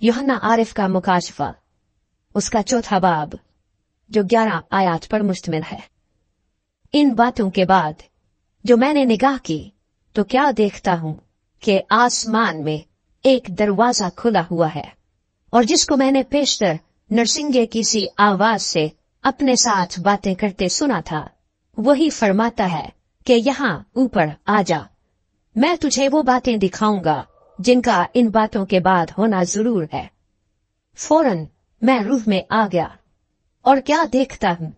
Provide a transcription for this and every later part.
यूहन्ना आरिफ का मुकाशफा, उसका चौथा बाब, जो 11 आयत पर मुश्तमिल है। इन बातों के बाद जो मैंने निगाह की तो क्या देखता हूं कि आसमान में एक दरवाजा खुला हुआ है, और जिसको मैंने पेशतर नरसिंगे की सी आवाज से अपने साथ बातें करते सुना था, वही फरमाता है कि यहाँ ऊपर आ जा, मैं तुझे वो बातें दिखाऊंगा जिनका इन बातों के बाद होना जरूर है। फौरन मैं रूह में आ गया, और क्या देखता हूं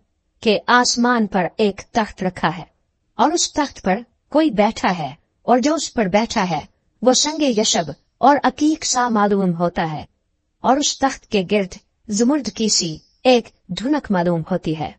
कि आसमान पर एक तख्त रखा है, और उस तख्त पर कोई बैठा है, और जो उस पर बैठा है वो संगे यशब और अकीक सा मालूम होता है, और उस तख्त के गिर्द जुमुर्द की सी एक धुनक मालूम होती है,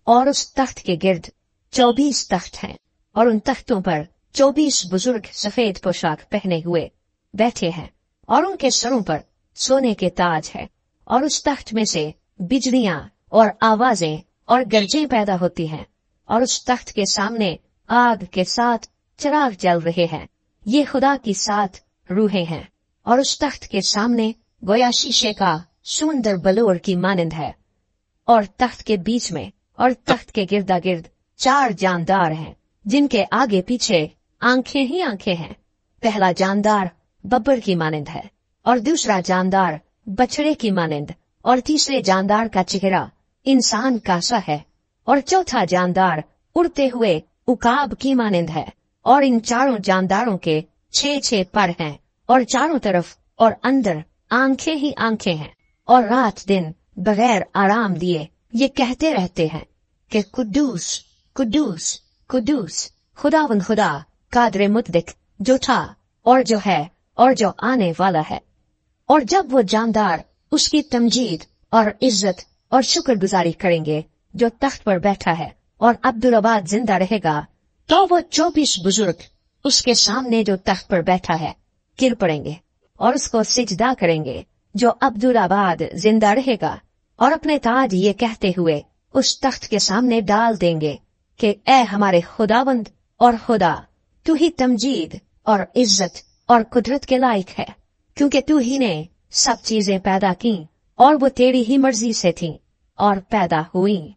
और उस तख्त के गिर्द 24 तख्त हैं, और उन तख्तों पर 24 बुजुर्ग सफेद पोशाक पहने हुए बैठे हैं, और उनके सरों पर सोने के ताज है, और उस तख्त में से बिजलियां और आवाजें और गरजें पैदा होती हैं, और उस तख्त के सामने आग के 7 चिराग जल रहे हैं, ये खुदा की 7 रूहें हैं, और उस तख्त के सामने गोया शीशे का सुंदर बलोर की मानंद है, और तख्त के बीच में और तख्त के गिर्दा गिर्द 4 जानदार हैं, जिनके आगे पीछे आंखें ही आंखें हैं। पहला जानदार बब्बर की मानंद है, और दूसरा जानदार बछड़े की मानंद, और तीसरे जानदार का चेहरा इंसान का सा है, और चौथा जानदार उड़ते हुए उकाब की मानंद है, और इन चारों जानदारों के 6 पर हैं, और चारों तरफ और अंदर आंखें ही आंखें हैं, और रात दिन बगैर आराम दिए ये कहते रहते हैं कि कुद्दूस कुद्दूस कुद्दूस खुदावन खुदा कादरे मुतदिक, जो था और जो है और जो आने वाला है। और जब वो जानदार उसकी तमजीद और इज्जत और शुक्रगुजारी करेंगे जो तख्त पर बैठा है और अब्दुलआबाद जिंदा रहेगा, तो वो 24 बुजुर्ग उसके सामने जो तख्त पर बैठा है गिर पड़ेंगे और उसको सिजदा करेंगे जो अब्दुलआबाद जिंदा रहेगा, और अपने ताज ये कहते हुए उस तख्त के सामने डाल देंगे कि ए हमारे खुदावंद और खुदा, तू ही तमजीद और इज्जत और कुदरत के लायक है, क्योंकि तू ही ने सब चीजें पैदा की और वो तेरी ही मर्जी से थी और पैदा हुई।